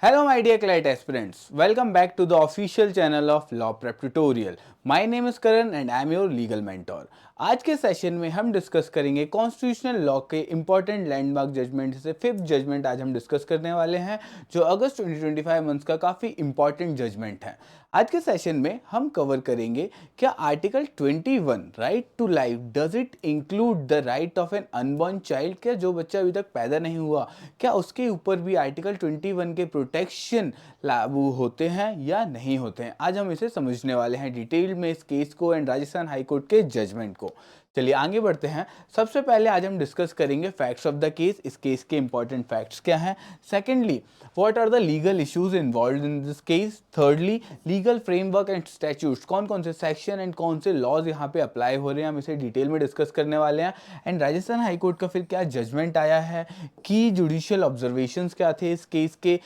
Hello my dear CLET aspirants, welcome back to the official channel of Law Prep Tutorial. My name is Karan and I am your legal mentor. आज के session में हम discuss करेंगे constitutional law के important landmark judgement से fifth judgement आज हम discuss करने वाले हैं जो अगस्त 2025 मंथ का काफ़ी इंपॉर्टेंट जजमेंट है। आज के सेशन में हम कवर करेंगे क्या article 21 right to life does it include the right of an unborn child. क्या जो बच्चा अभी तक पैदा नहीं हुआ क्या उसके ऊपर भी आर्टिकल 21 के प्रोटेक्शन लागू होते हैं या नहीं होते हैं, आज हम इसे समझने वाले हैं डिटेल में इस केस को एंड राजस्थान हाई कोर्ट के जजमेंट को। चलिए आगे बढ़ते हैं। सबसे पहले आज हम डिस्कस करेंगे फैक्ट्स ऑफ द केस, इस केस के इंपॉर्टेंट फैक्ट्स क्या हैं। Secondly what are the legal issues involve in this case. Thirdly legal framework and statutes, कौन कौन से सेक्शन एंड कौन से लॉज यहाँ पे अप्लाई हो रहे हैं, हम इसे डिटेल में डिस्कस करने वाले हैं। एंड राजस्थान हाई कोर्ट का फिर क्या जजमेंट आया है, की जुडिशियल ऑब्जर्वेशंस क्या थे इस केस के।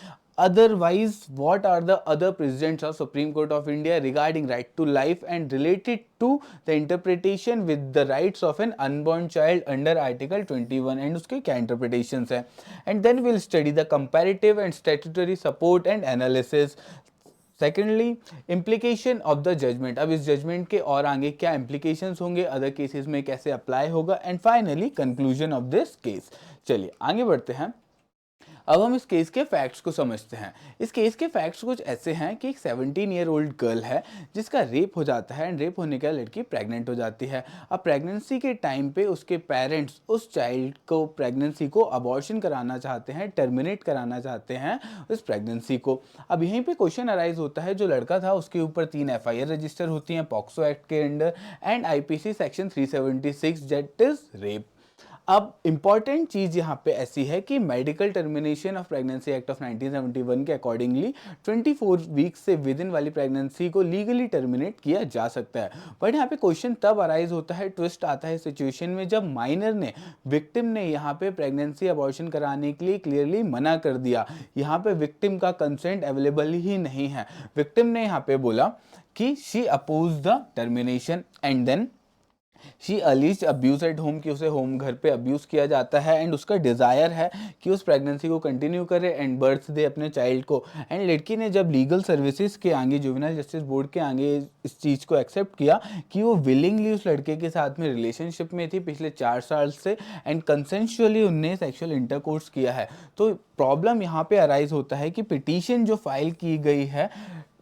Otherwise, what are the other precedents of Supreme Court of India regarding right to life and related to the interpretation with the rights of an unborn child under Article 21 and उसके क्या interpretations हैं। And then we'll study the comparative and statutory support and analysis. Secondly implication of the judgement, अब इस judgement के और आगे क्या implications होंगे, अदर केसेस में कैसे अप्लाई होगा। And finally conclusion of this case. चलिए आगे बढ़ते हैं। अब हम इस केस के फैक्ट्स को समझते हैं। इस केस के फैक्ट्स कुछ ऐसे हैं कि एक 17 ईयर ओल्ड गर्ल है जिसका रेप हो जाता है एंड रेप होने के बाद लड़की प्रेग्नेंट हो जाती है। अब प्रेगनेंसी के टाइम पे उसके पेरेंट्स उस चाइल्ड को प्रेगनेंसी को अबॉर्शन कराना चाहते हैं, टर्मिनेट कराना चाहते हैं उस प्रेगनेंसी को। अब यहीं पे क्वेश्चन अराइज होता है, जो लड़का था उसके ऊपर 3 एफआईआर रजिस्टर होती हैं पॉक्सो एक्ट के under and IPC section 376 that is rape. अब इंपॉर्टेंट चीज यहाँ पे ऐसी है कि medical termination of pregnancy act of 1971 के अकॉर्डिंगली 24 वीक्स से विद इन वाली प्रेगनेंसी को लीगली टर्मिनेट किया जा सकता है। बट यहाँ पे क्वेश्चन तब अराइज होता है, ट्विस्ट आता है सिचुएशन में, जब माइनर ने विक्टिम ने यहाँ पे प्रेगनेंसी अबॉर्शन कराने के लिए क्लियरली मना कर दिया। यहाँ पे विक्टिम का कंसेंट अवेलेबल ही नहीं है। विक्टिम ने यहाँ पे बोला कि she oppose the termination and then she allege abuse at home, कि उसे होम घर पे अब्यूज किया जाता है एंड उसका डिज़ायर है कि उस प्रेगनेंसी को कंटिन्यू करे एंड बर्थ दे अपने चाइल्ड को। एंड लड़की ने जब लीगल सर्विसेज के आगे, जुवेनाइल जस्टिस बोर्ड के आगे इस चीज़ को एक्सेप्ट किया कि वो विलिंगली उस लड़के के साथ में रिलेशनशिप में थी पिछले 4 साल से एंड कंसेंशुअली उनने सेक्सुअल इंटरकोर्स किया है, तो प्रॉब्लम यहाँ पे अराइज होता है कि पिटीशन जो फाइल की गई है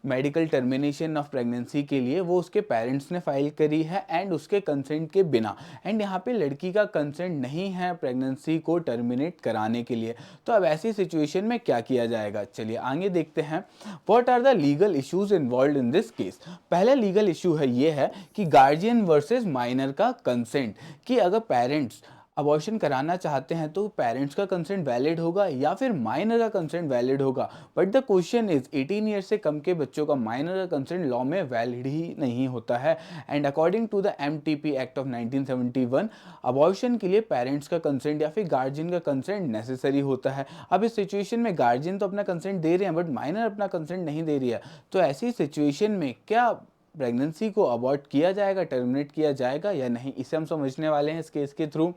मेडिकल टर्मिनेशन ऑफ प्रेगनेंसी के लिए वो उसके पेरेंट्स ने फाइल करी है एंड उसके कंसेंट के बिना। एंड यहाँ पे लड़की का कंसेंट नहीं है प्रेगनेंसी को टर्मिनेट कराने के लिए। तो अब ऐसी सिचुएशन में क्या किया जाएगा, चलिए आगे देखते हैं। What are the legal issues involve in this case. पहला लीगल इशू है ये है कि गार्जियन वर्सेस माइनर का कंसेंट, कि अगर पेरेंट्स अबॉर्शन कराना चाहते हैं तो पेरेंट्स का कंसेंट वैलिड होगा या फिर माइनर का कंसेंट वैलिड होगा। But the question is 18 year से कम के बच्चों का माइनर का कंसेंट लॉ में वैलिड ही नहीं होता है। And according to the MTP act of 1971 abortion के लिए पेरेंट्स का कंसेंट या फिर गार्जियन का कंसेंट नेसेसरी होता है। अब इस सिचुएशन में गार्जियन तो अपना कंसेंट दे रहे हैं बट माइनर अपना कंसेंट नहीं दे रही है, तो ऐसी सिचुएशन में क्या प्रेगनेंसी को अबॉर्ट किया जाएगा, टर्मिनेट किया जाएगा या नहीं, इसे हम समझने वाले हैं इस केस के थ्रू।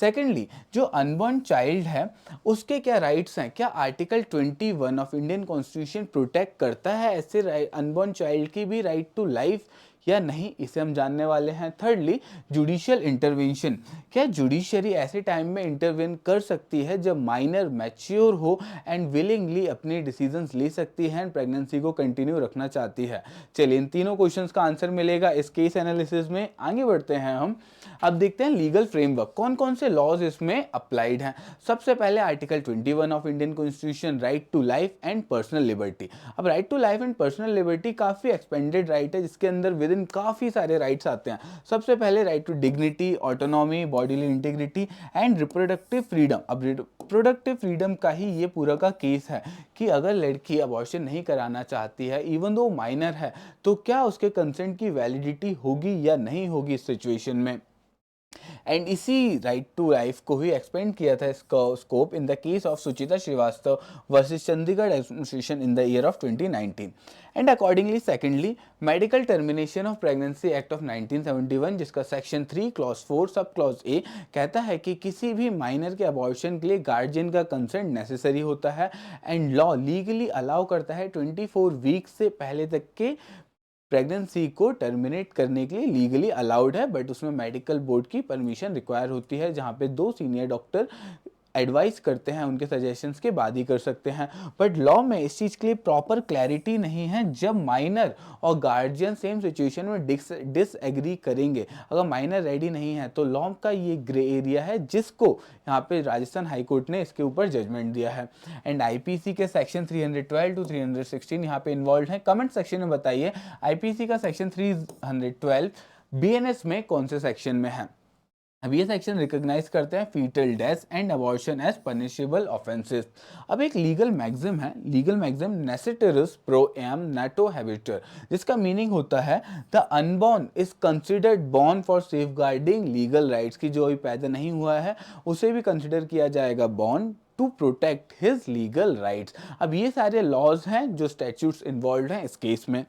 सेकेंडली जो अनबॉर्न चाइल्ड है उसके क्या राइट्स हैं, क्या article 21 of Indian constitution protect करता है ऐसे अनबॉर्न चाइल्ड की भी राइट टू लाइफ या नहीं, इसे हम जानने वाले हैं। थर्डली जुडिशियल इंटरवेंशन, क्या जुडिशरी ऐसे टाइम में इंटरवेन कर सकती है जब माइनर मैच्योर हो एंड विलिंगली अपने डिसीजंस ले सकती है एंड प्रेगनेंसी को कंटिन्यू रखना चाहती है। चलिए इन तीनों क्वेश्चंस का आंसर मिलेगा इस केस एनालिसिस में। आगे बढ़ते हैं हम, अब देखते हैं लीगल फ्रेमवर्क, कौन कौन से लॉज इसमें अप्लाइड हैं। सबसे पहले article 21 of Indian constitution, right to life and personal liberty. अब right to life and personal liberty काफी एक्सपेंडेड राइट है जिसके अंदर विद इन काफी सारे राइट्स आते हैं। सबसे पहले right to dignity, autonomy, bodily integrity and reproductive freedom. अब रिप्रोडक्टिव फ्रीडम का ही ये पूरा का केस है कि अगर लड़की अबॉर्शन नहीं कराना चाहती है इवन दो माइनर है तो क्या उसके कंसेंट की वैलिडिटी होगी या नहीं होगी इस सिचुएशन में। एंड इसी राइट टू लाइफ को ही एक्सपेंड किया था इसका scope in the case of Suchita Srivastava versus Chandigarh administration in the year of 2019 and accordingly secondly medical termination of pregnancy act of 1971 जिसका section 3 clause 4 sub clause A कहता है कि किसी भी माइनर के अबॉर्शन के लिए गार्जियन का कंसेंट नेसेसरी होता है एंड लॉ लीगली अलाउ करता है 24 वीक से पहले तक के प्रेगनेंसी को टर्मिनेट करने के लिए लीगली अलाउड है, बट उसमें मेडिकल बोर्ड की परमिशन रिक्वायर होती है, जहाँ पे 2 सीनियर डॉक्टर एडवाइस करते हैं, उनके सजेशंस के बाद ही कर सकते हैं। बट लॉ में इस चीज़ के लिए प्रॉपर क्लैरिटी नहीं है। जब माइनर और गार्जियन सेम सिचुएशन में डिसएग्री करेंगे, अगर माइनर रेडी नहीं है, तो लॉ का ये ग्रे एरिया है जिसको यहाँ पे राजस्थान हाई कोर्ट ने इसके ऊपर जजमेंट दिया है। एंड आईपीसी के सेक्शन 312 टू 316 यहाँ पे इन्वॉल्व है। कमेंट सेक्शन में बताइए आईपीसी का सेक्शन 312 बीएनएस में कौन से सेक्शन में है। अब ये सेक्शन रिकॉग्नाइज करते हैं foetal death and abortion as punishable offences. अब एक लीगल मैग्जिम है, legal maxim nasciturus pro iam nato habetur, जिसका मीनिंग होता है the unborn is considered born for safeguarding legal rights, की जो अभी पैदा नहीं हुआ है उसे भी कंसिडर किया जाएगा born to protect his legal rights. अब ये सारे लॉज हैं जो स्टैट्यूट्स इन्वॉल्व हैं इस केस में।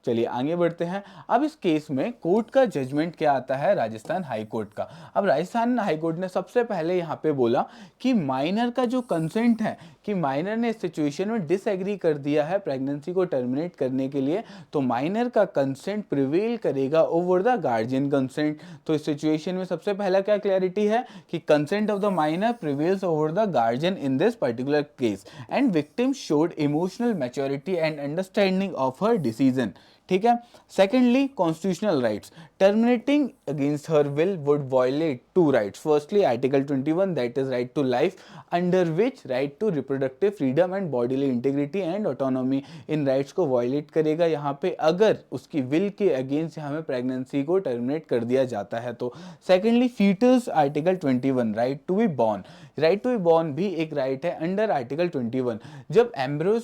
चलिए आगे बढ़ते हैं। अब इस केस में कोर्ट का जजमेंट क्या आता है, राजस्थान हाई कोर्ट का। अब राजस्थान हाई कोर्ट ने सबसे पहले यहाँ पे बोला कि माइनर का जो कंसेंट है, कि माइनर ने इस सिचुएशन में डिसएग्री कर दिया है प्रेगनेंसी को टर्मिनेट करने के लिए, तो माइनर का कंसेंट प्रिवेल करेगा ओवर द गार्जियन कंसेंट। तो इस सिचुएशन में सबसे पहला क्या क्लैरिटी है कि consent of the minor prevails over the guardian in this particular case and victim showed emotional maturity and understanding of her decision. ठीक है। Secondly constitutional rights, terminating against her will would violate two rights. Firstly article 21 that is right to life, under which right to reproductive freedom and bodily integrity and autonomy, इन rights को violate करेगा यहाँ पे अगर उसकी will के against यहाँ में प्रेगनेंसी को टर्मिनेट कर दिया जाता है तो। Secondly foetus article 21 right to be born, right to be born भी एक राइट है अंडर आर्टिकल 21। जब एम्ब्रियो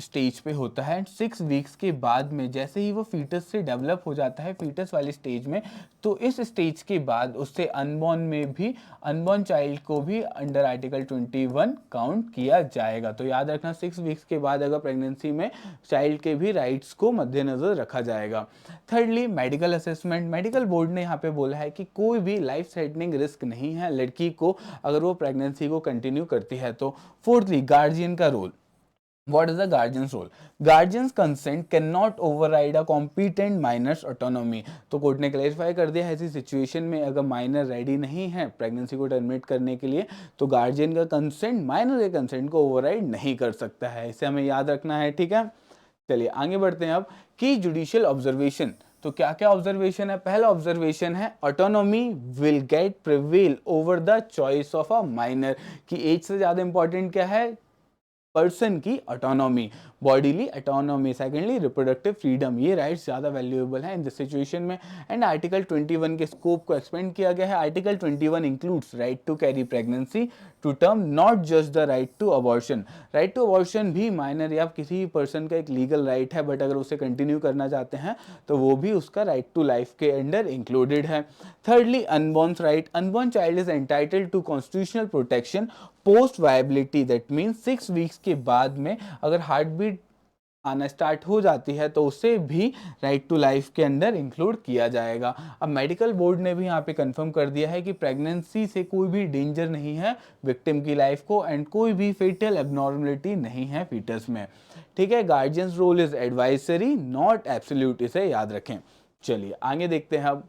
स्टेज पे होता है 6 वीक्स के बाद में, जैसे ही वो फीटस से डेवलप हो जाता है फीटस वाली स्टेज में, तो इस स्टेज के बाद उससे अनबॉर्न में भी, अनबॉर्न चाइल्ड को भी अंडर आर्टिकल 21 काउंट किया जाएगा। तो याद रखना 6 वीक्स के बाद अगर प्रेगनेंसी में चाइल्ड के भी राइट्स को मद्देनजर रखा जाएगा। Thirdly medical assessment, medical board ने यहाँ पे बोला है कि कोई भी लाइफ थ्रेटनिंग रिस्क नहीं है लड़की को अगर वो प्रेगनेंसी को कंटिन्यू करती है तो। फोर्थली गार्जियन का role, what is the guardian's role? Guardian's consent cannot override a competent minor's autonomy। तो कोर्ट ने क्लैरिफाई कर दिया है ऐसी सिचुएशन में अगर माइनर रेडी नहीं है प्रेगनेंसी को टर्मिनेट करने के लिए तो गार्जियन का कंसेंट माइनर के कंसेंट को ओवरराइड नहीं कर सकता है। इसे हमें याद रखना है। ठीक है, चलिए आगे बढ़ते हैं अब कि जुडिशियल ऑब्जर्वेशन। तो क्या क्या ऑब्जर्वेशन है? पहला ऑब्जर्वेशन है autonomy will get prevail over the choice of a minor, की एज से ज्यादा इंपॉर्टेंट क्या है? पर्सन की autonomy, bodily autonomy. Secondly reproductive freedom, ये राइट्स ज़्यादा वैल्यूएबल है इन दिस सिचुएशन में। एंड आर्टिकल 21 के स्कोप को एक्सपेंड किया गया है। Article 21 includes right to carry pregnancy to term, not just the right to abortion. Right to abortion भी माइनर या किसी भी पर्सन का एक लीगल राइट है, बट अगर उसे कंटिन्यू करना चाहते हैं तो वो भी उसका राइट टू लाइफ के अंडर इंक्लूडेड है। Thirdly unborn right, unborn child is entitled to constitutional protection post viability, that means 6 weeks के बाद में अगर हार्ट बीट आना स्टार्ट हो जाती है तो उसे भी राइट टू लाइफ के अंदर इंक्लूड किया जाएगा। अब मेडिकल बोर्ड ने भी यहाँ पे कंफर्म कर दिया है कि प्रेगनेंसी से कोई भी डेंजर नहीं है विक्टिम की लाइफ को एंड कोई भी फेटल एबनॉर्मलिटी नहीं है फीटस में। ठीक है, guardian's role is advisory not absolute, इसे याद रखें। चलिए आगे देखते हैं अब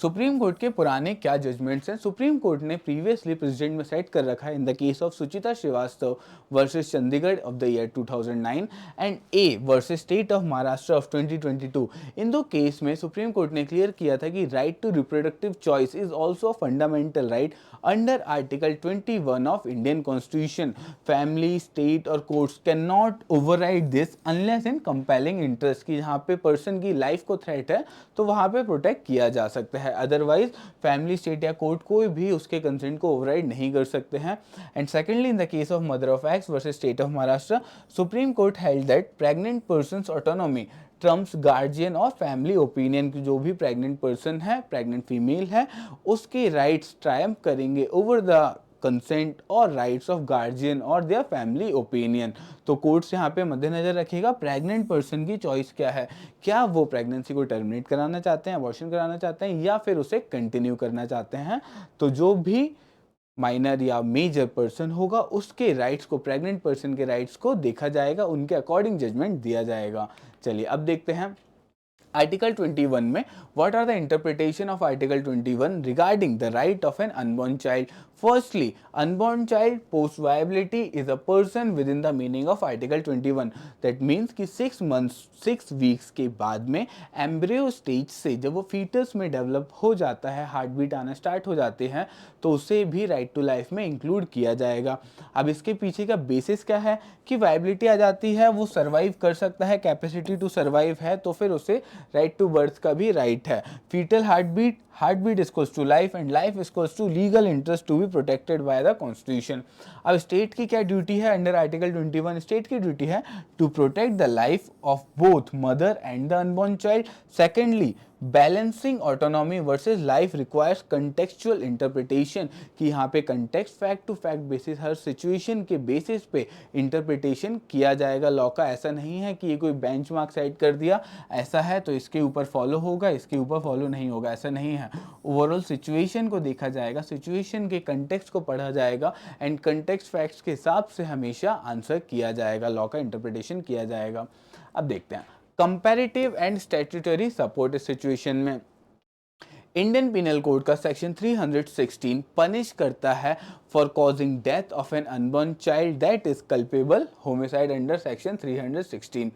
सुप्रीम कोर्ट के पुराने क्या जजमेंट्स हैं। सुप्रीम कोर्ट ने प्रीवियसली प्रेसिडेंट में सेट कर रखा है in the case of Suchita Srivastava versus Chandigarh of the year 2009 and A versus state of Maharashtra of 2022। इन दो केस में सुप्रीम कोर्ट ने क्लियर किया था कि right to reproductive choice is also fundamental right under article 21 of Indian constitution. Family, state और courts can not override this unless in compelling interest, की जहाँ पे पर्सन की लाइफ को थ्रेट है तो वहाँ पे प्रोटेक्ट किया जा सकता है। अदरवाइज फैमिली, स्टेट या कोर्ट कोई भी उसके कंसेंट को ओवरराइड नहीं कर सकते हैं। And secondly in the case of mother of x versus state of Maharashtra, supreme court held that pregnant persons autonomy Trump's guardian और फैमिली ओपिनियन की। जो भी प्रेग्नेंट पर्सन है, प्रेग्नेंट फीमेल है, उसके राइट्स ट्रायम्फ करेंगे ओवर द कंसेंट और rights of guardian और देयर फैमिली ओपिनियन। तो कोर्ट्स यहाँ पे मद्देनजर रखेगा प्रेग्नेंट पर्सन की चॉइस क्या है, क्या वो प्रेगनेंसी को टर्मिनेट कराना चाहते हैं, अबॉर्शन कराना चाहते हैं, या फिर उसे कंटिन्यू करना चाहते हैं। तो जो भी माइनर या मेजर पर्सन होगा उसके राइट्स को, प्रेग्नेंट पर्सन के राइट्स को देखा जाएगा, उनके अकॉर्डिंग जजमेंट दिया जाएगा। चलिए अब देखते हैं आर्टिकल 21 में what are the interpretation of article 21 regarding the right of an unborn child. Firstly, unborn child post viability is a person within the meaning of article 21। That means कि 6 months 6 weeks के बाद में embryo stage से जब वो foetus में develop हो जाता है, हार्ट बीट आना स्टार्ट हो जाते हैं, तो उसे भी राइट टू लाइफ में इंक्लूड किया जाएगा। अब इसके पीछे का बेसिस क्या है कि वायबिलिटी आ जाती है, वो सर्वाइव कर सकता है, कैपेसिटी टू सर्वाइव है, तो फिर उसे राइट टू बर्थ का भी राइट है। Foetal heartbeat equals to life and life equals to legal interest to be protected by the constitution. अब स्टेट की क्या ड्यूटी है अंडर आर्टिकल 21? स्टेट की ड्यूटी है to protect the life of both mother and the unborn child. Secondly, balancing autonomy versus life requires contextual interpretation, कि यहाँ पे context fact to fact basis, हर सिचुएशन के बेसिस पे interpretation किया जाएगा लॉ का। ऐसा नहीं है कि ये कोई बेंचमार्क सेट कर दिया, ऐसा है तो इसके ऊपर फॉलो होगा, इसके ऊपर फॉलो नहीं होगा, ऐसा नहीं है। ओवरऑल सिचुएशन को देखा जाएगा, सिचुएशन के कंटेक्स्ट को पढ़ा जाएगा एंड कंटेक्स्ट फैक्ट्स के हिसाब से हमेशा आंसर किया जाएगा, लॉ का इंटरप्रिटेशन किया जाएगा। अब देखते हैं कंपैरेटिव एंड स्टैट्यूटरी सपोर्ट इस सिचुएशन में। इंडियन पिनल कोड का सेक्शन 316 पनिश करता है for causing death of an unborn child that is culpable homicide under section 316।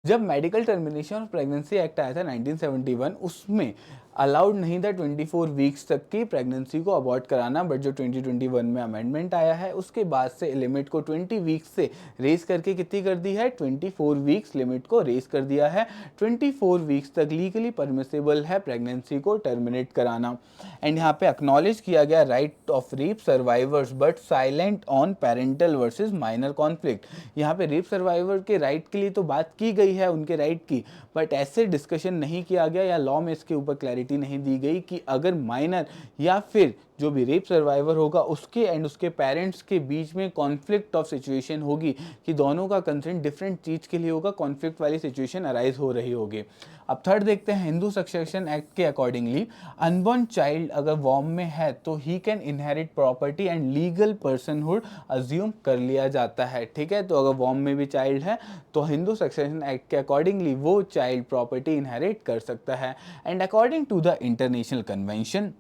जब medical termination of pregnancy act आया था 1971, उसमें अलाउड नहीं था 24 वीक्स तक की प्रेगनेंसी को अबॉर्ट कराना, बट जो 2021 में अमेंडमेंट आया है उसके बाद से लिमिट को 20 वीक्स से रेस करके कितनी कर दी है, 24 वीक्स लिमिट को रेस कर दिया है। 24 वीक्स तक लीगली परमिसेबल है प्रेगनेंसी को टर्मिनेट कराना। एंड यहाँ पे एक्नॉलेज किया गया right of rape survivors but silent on parental versus minor conflict. यहाँ पे रेप सर्वाइवर के राइट के लिए तो बात की गई है, उनके राइट की, बट ऐसे डिस्कशन नहीं किया गया या लॉ में इसके ऊपर क्लैरिटी नहीं दी गई कि अगर माइनर या फिर जो भी रेप सर्वाइवर होगा उसके एंड उसके पेरेंट्स के बीच में कॉन्फ्लिक्ट ऑफ सिचुएशन होगी, कि दोनों का कंसेंट डिफरेंट चीज़ के लिए होगा, कॉन्फ्लिक्ट वाली सिचुएशन अराइज हो रही होगी। अब थर्ड देखते हैं, हिंदू सक्सेशन एक्ट के अकॉर्डिंगली अनबॉर्न चाइल्ड अगर वॉर्म में है तो he can inherit property and legal personhood assume कर लिया जाता है। ठीक है, तो अगर वॉर्म में भी चाइल्ड है तो हिंदू सक्सेशन एक्ट के अकॉर्डिंगली वो चाइल्ड प्रॉपर्टी इनहेरिट कर सकता है। And according to the international convention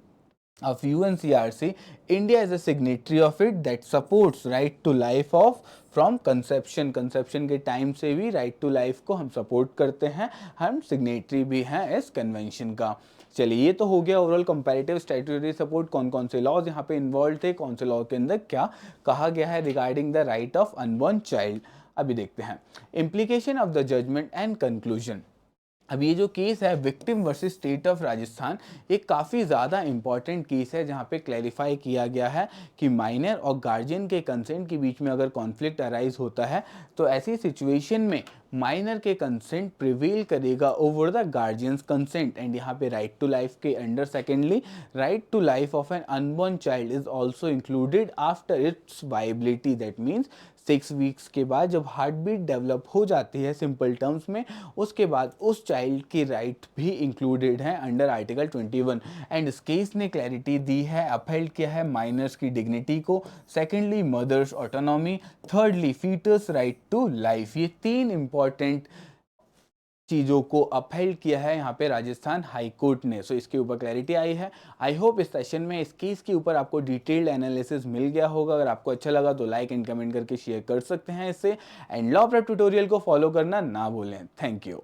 of UNCRC, India is a signatory of it that supports right to life of from conception के टाइम से भी right to life को हम सपोर्ट करते हैं, हम सिग्नेटरी भी हैं इस कन्वेंशन का। चलिए ये तो हो गया ओवरऑल कंपैरेटिव स्टैट्यूटरी सपोर्ट, कौन कौन से लॉज यहाँ पे इन्वॉल्व थे, कौन से लॉ के अंदर क्या कहा गया है regarding the right of unborn child. अभी देखते हैं implication of the judgement and conclusion. अब ये जो केस है victim versus state of Rajasthan, ये काफ़ी ज़्यादा इंपॉर्टेंट केस है जहाँ पे क्लैरिफाई किया गया है कि माइनर और गार्जियन के कंसेंट के बीच में अगर कॉन्फ्लिक्ट अराइज होता है तो ऐसी सिचुएशन में माइनर के कंसेंट प्रिवेल करेगा over the guardian's consent. And यहाँ पे राइट टू लाइफ के under secondly right to life of an unborn child is also included after its viability. That means 6 weeks के बाद जब हार्ट बीट डेवलप हो जाती है सिंपल टर्म्स में, उसके बाद उस चाइल्ड की राइट भी इंक्लूडेड है अंडर आर्टिकल 21। एंड इस केस ने क्लैरिटी दी है, अपहेल्ड किया है माइनर्स की डिग्निटी को, secondly mother's autonomy, thirdly foetus right to life. ये 3 इंपॉर्टेंट चीज़ों को अपहेल्ड किया है यहाँ पे राजस्थान हाई कोर्ट ने। सो इसके ऊपर क्लैरिटी आई है। आई होप इस सेशन में इस केस के ऊपर आपको डिटेल्ड एनालिसिस मिल गया होगा। अगर आपको अच्छा लगा तो लाइक एंड कमेंट करके शेयर कर सकते हैं इसे, एंड लॉ प्रेप ट्यूटोरियल को फॉलो करना ना भूलें। Thank you.